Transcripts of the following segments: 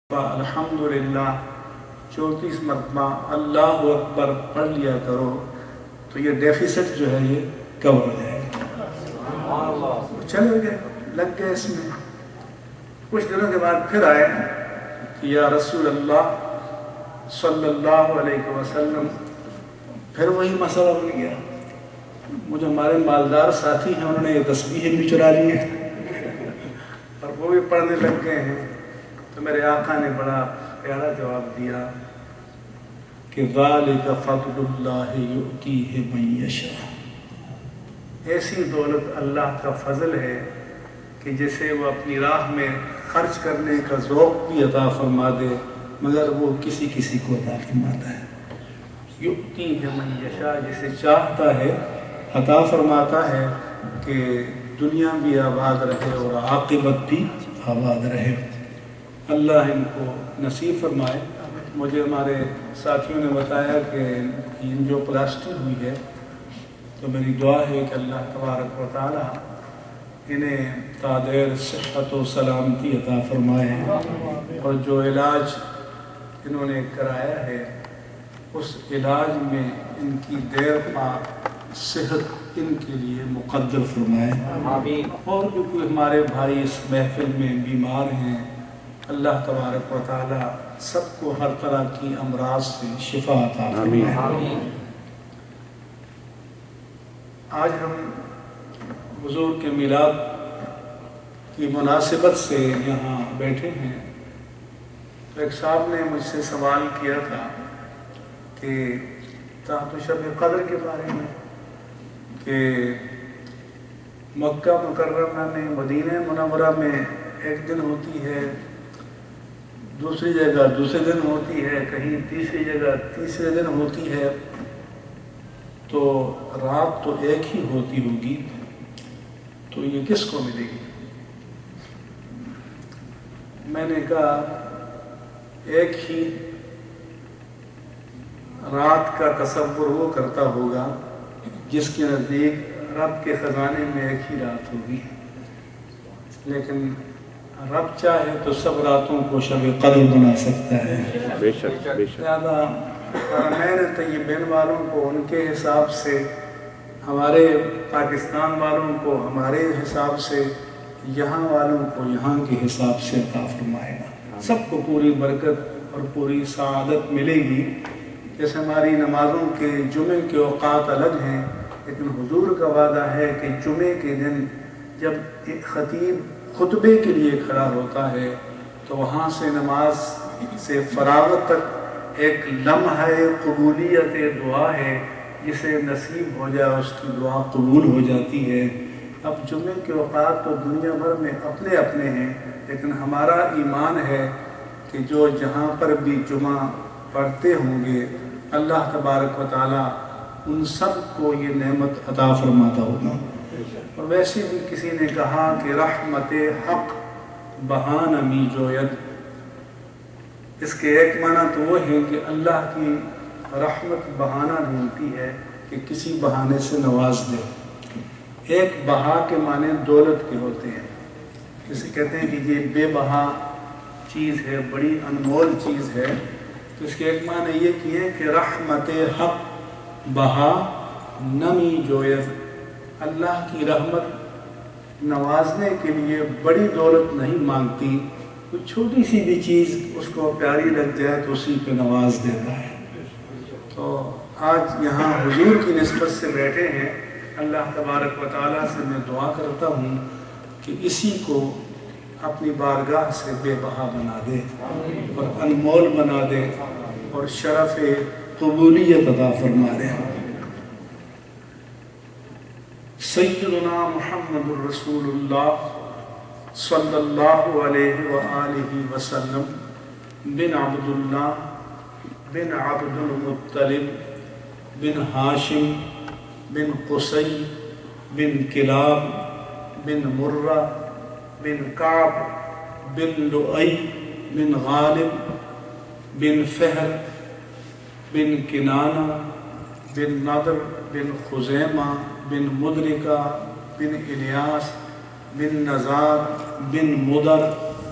الحمدللہ 34 مرتبہ اللہ اکبر پڑھ لیا کرو تو یہ ڈیفیسٹ جو ہے یہ کور ہو جائے گا۔ چلے گئے، لگ گئے اس میں۔ کچھ دنوں کے بعد پھر آئے کہ یا رسول اللہ صلی اللہ علیہ وسلم، پھر وہی مسئلہ بن گیا۔ مجھے ہمارے مالدار ساتھی ہیں، انہوں نے یہ تسبیح بھی چرا لی ہیں اور وہ بھی پڑھنے لگ گئے ہیں۔ تو میرے آقا نے بڑا پیارا جواب دیا کہ ذالک فضل اللہ یؤتیہ من یشاء، ایسی دولت اللہ کا فضل ہے کہ جسے وہ اپنی راہ میں خرچ کرنے کا ذوق بھی عطا فرما دے، مگر وہ کسی کسی کو عطا فرماتا ہے۔ یؤتیہ من یشاء، جسے چاہتا ہے عطا فرماتا ہے کہ دنیا بھی آباد رہے اور عاقبت بھی آباد رہے۔ اللہ ان کو نصیب فرمائے۔ مجھے ہمارے ساتھیوں نے بتایا کہ انجیوپلاسٹی ہوئی ہے، تو میری دعا ہے کہ اللہ تبارک و تعالی انہیں تادیر صحت و سلامتی عطا فرمائے، اور جو علاج انہوں نے کرایا ہے اس علاج میں ان کی دیر پا صحت ان کے لیے مقدر فرمائے۔ اور جو کوئی ہمارے بھائی اس محفل میں بیمار ہیں، اللہ تبارک و تعالی سب کو ہر طرح کی امراض سے شفا عطا فرمائے۔ آج ہم حضور کے میلاد کی مناسبت سے یہاں بیٹھے ہیں، تو ایک صاحب نے مجھ سے سوال کیا تھا کہ تحت شب قدر کے بارے میں، کہ مکہ مکرمہ میں، مدینہ منورہ میں ایک دن ہوتی ہے، دوسری جگہ دوسرے دن ہوتی ہے، کہیں تیسری جگہ تیسرے دن ہوتی ہے، تو رات تو ایک ہی ہوتی ہوگی، تو یہ کس کو ملے گی؟ میں نے کہا ایک ہی رات کا تصور وہ کرتا ہوگا جس کے نزدیک رب کے خزانے میں ایک ہی رات ہوگی، لیکن رب چاہے تو سب راتوں کو شب قدر بنا سکتا ہے۔ بے شک بے شک۔ زیادہ حرمین طیبین والوں کو ان کے حساب سے، ہمارے پاکستان والوں کو ہمارے حساب سے، یہاں والوں کو یہاں کے حساب سے عطا فرمائے گا۔ سب کو پوری برکت اور پوری سعادت ملے گی۔ جیسے ہماری نمازوں کے جمعے کے اوقات الگ ہیں، لیکن حضور کا وعدہ ہے کہ جمعے کے دن جب ایک خطیب خطبے کے لیے کھڑا ہوتا ہے تو وہاں سے نماز سے فراغت تک ایک لمحہ قبولیت دعا ہے، جسے نصیب ہو جائے اس کی دعا قبول ہو جاتی ہے۔ اب جمعے کے اوقات تو دنیا بھر میں اپنے اپنے ہیں، لیکن ہمارا ایمان ہے کہ جو جہاں پر بھی جمعہ پڑھتے ہوں گے، اللہ تبارک و تعالی ان سب کو یہ نعمت عطا فرماتا ہوگا۔ اور ویسے بھی کسی نے کہا کہ رحمت حق بہانہ می جوید، اس کے ایک معنی تو وہ ہے کہ اللہ کی رحمت بہانہ ڈھونڈتی ہے کہ کسی بہانے سے نواز دے۔ ایک بہا کے معنی دولت کے ہوتے ہیں، جسے کہتے ہیں کہ یہ بے بہا چیز ہے، بڑی انمول چیز ہے، تو اس کے ایک معنی یہ کیے کہ رحمت حق بہا نمی جوید، اللہ کی رحمت نوازنے کے لیے بڑی دولت نہیں مانگتی، کوئی چھوٹی سی بھی چیز اس کو پیاری لگ جائے تو اسی پہ نواز دیتا ہے۔ تو آج یہاں حضور کی نسبت سے بیٹھے ہیں، اللہ تبارک و تعالیٰ سے میں دعا کرتا ہوں کہ اسی کو اپنی بارگاہ سے بے بہا بنا دے اور انمول بنا دے اور شرف قبولیت عطا فرما دے۔ سیدنا محمد الرسول اللہ صلی اللہ علیہ وآلہ وسلم بن عبداللہ بن عبد المطلب بن ہاشم بن قصی بن کلاب بن مرہ بن کعب بن لؤی بن غالب بن فہر بن کنانہ بن نضر بن خزیمہ بن مدرکہ بن الیاس بن نزار بن مدر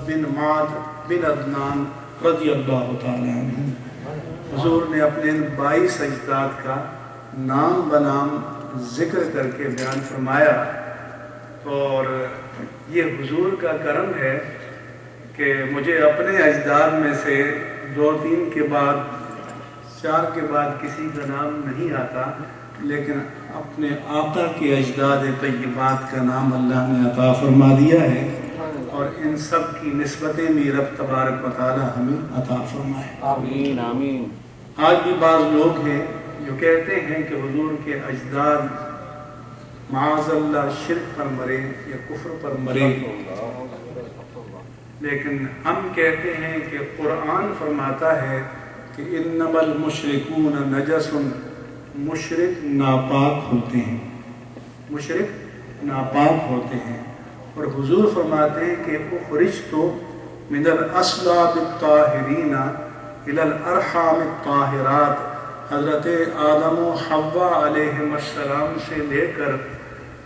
بن معد بن عدنان رضی اللہ تعالیٰ عنہ، حضور نے اپنے ان 22 اجداد کا نام بنام ذکر کر کے بیان فرمایا، اور یہ حضور کا کرم ہے کہ مجھے اپنے اجداد میں سے 2-3 کے بعد 4 کے بعد کسی کا نام نہیں آتا، لیکن اپنے آقا کے اجداد طیبات کا نام اللہ نے عطا فرما دیا ہے، اور ان سب کی نسبتیں بھی رب تبارک و تعالی ہمیں عطا فرمائے۔ آمین آمین۔ آج بھی بعض لوگ ہیں جو کہتے ہیں کہ حضور کے اجداد معاذ اللہ شرک پر مرے یا کفر پر مرے، لیکن ہم کہتے ہیں کہ قرآن فرماتا ہے کہ انما المشرکون نجس، مشرک ناپاک ہوتے ہیں، مشرک ناپاک ہوتے ہیں، اور حضور فرماتے ہیں کہ اخرجت من الاصلاب الطاہرین الی الارحام الطاہرات، حضرت آدم و حوا علیہ السلام سے لے کر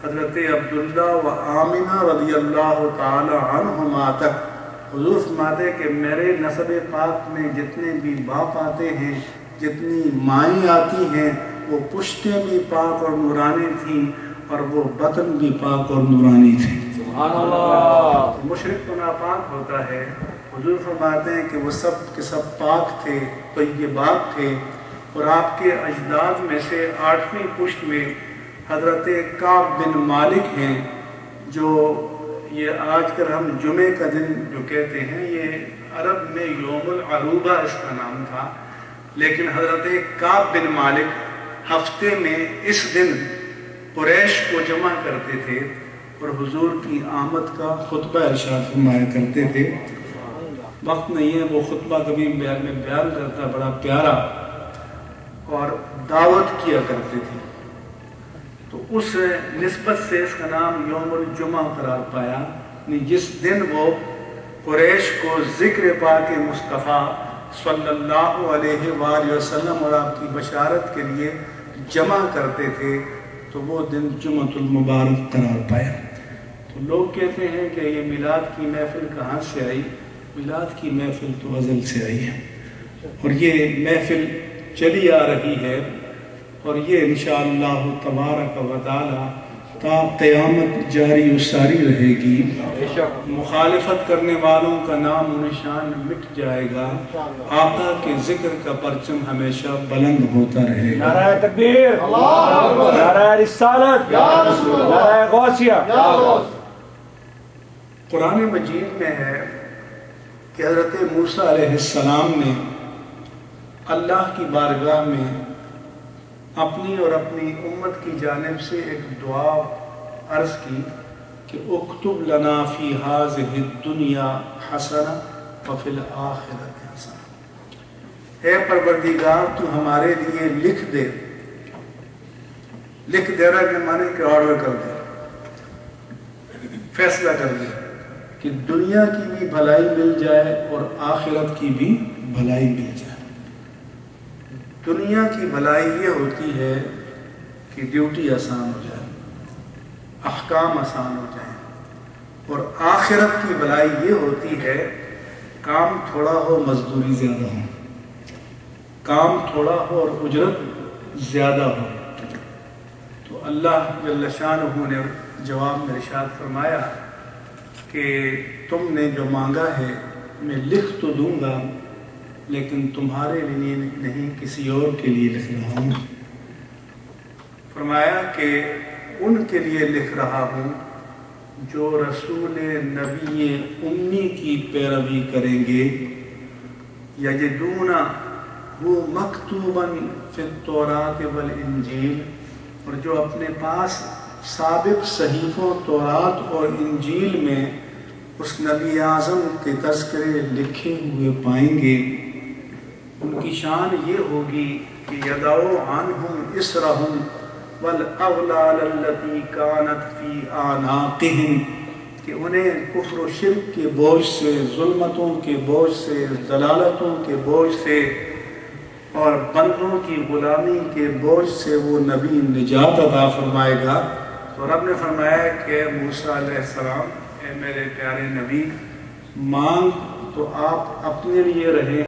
حضرت عبداللہ و آمنہ رضی اللہ تعالی عنہما تک حضور فرماتے ہیں کہ میرے نسب پاک میں جتنے بھی باپ آتے ہیں، جتنی مائیں آتی ہیں، وہ پشتیں بھی پاک اور نورانی تھیں، اور وہ بطن بھی پاک اور نورانی تھی۔ سبحان اللہ۔ مشرک تو ناپاک ہوتا ہے، حضور فرماتے ہیں کہ وہ سب کے سب پاک تھے، طیبات تھے، اور آپ کے اجداد میں سے 8ویں پشت میں حضرت کعب بن مالک ہیں، جو یہ آج کل ہم جمعے کا دن جو کہتے ہیں، یہ عرب میں یوم العروبہ اس کا نام تھا، لیکن حضرت کعب بن مالک ہفتے میں اس دن قریش کو جمع کرتے تھے اور حضور کی آمد کا خطبہ ارشاد فرمایا کرتے تھے۔ وقت نہیں ہے وہ خطبہ کبھی میں بیان کرتا، بڑا پیارا، اور دعوت کیا کرتے تھے، تو اس نسبت سے اس کا نام یوم الجمعہ قرار پایا، جس دن وہ قریش کو ذکر پاک مصطفیٰ صلی اللہ علیہ وآلہ وسلم اور آپ کی بشارت کے لیے جمع کرتے تھے، تو وہ دن جمعۃ المبارک قرار پایا۔ تو لوگ کہتے ہیں کہ یہ میلاد کی محفل کہاں سے آئی؟ میلاد کی محفل تو ازل سے آئی ہے، اور یہ محفل چلی آ رہی ہے، اور یہ انشاءاللہ تبارک و تعالی تا قیامت جاری و ساری رہے گی۔ مخالفت کرنے والوں کا نام و نشان مٹ جائے گا، آقا کے ذکر کا پرچم ہمیشہ بلند ہوتا رہے گا۔ نعرہ تکبیر، نعرہ رسالت، نعرہ غوثیہ۔ قرآن مجید میں ہے کہ حضرت موسیٰ علیہ السلام نے اللہ کی بارگاہ میں اپنی اور اپنی امت کی جانب سے ایک دعا عرض کی کہ اکتب لنا فی ہذہ الدنیا حسنہ وفی الآخرۃ حسنہ، اے پروردگار تو ہمارے لیے لکھ دے، لکھ دے رہا کہ معنی کہ آرڈر کر دے، فیصلہ کر دے کہ دنیا کی بھی بھلائی مل جائے اور آخرت کی بھی بھلائی مل جائے۔ دنیا کی بھلائی یہ ہوتی ہے کہ ڈیوٹی آسان ہو جائے، احکام آسان ہو جائیں، اور آخرت کی بھلائی یہ ہوتی ہے کام تھوڑا ہو مزدوری زیادہ ہو، کام تھوڑا ہو اور اجرت زیادہ ہو۔ تو اللہ جل شانہ نے جواب میں ارشاد فرمایا کہ تم نے جو مانگا ہے میں لکھ تو دوں گا، لیکن تمہارے لیے نہیں کسی اور کے لیے لکھ رہا ہوں۔ فرمایا کہ ان کے لیے لکھ رہا ہوں جو رسول نبی امی کی پیروی کریں گے، یجدونہ مکتوباً فی التوراۃ والانجیل، اور جو اپنے پاس سابق صحیفوں تورات اور انجیل میں اس نبی اعظم کے تذکرے لکھے ہوئے پائیں گے، ان کی شان یہ ہوگی کہ یدعو عنہم اسرہم والاغلال التي كانت في اعناقهم، کہ انہیں کفر و شرک کے بوجھ سے، ظلمتوں کے بوجھ سے، ضلالتوں کے بوجھ سے اور بندوں کی غلامی کے بوجھ سے وہ نبی نجات عطا فرمائے گا۔ تو رب نے فرمایا کہ موسیٰ علیہ السلام، اے میرے پیارے نبی، مانگ تو آپ اپنے لیے رہیں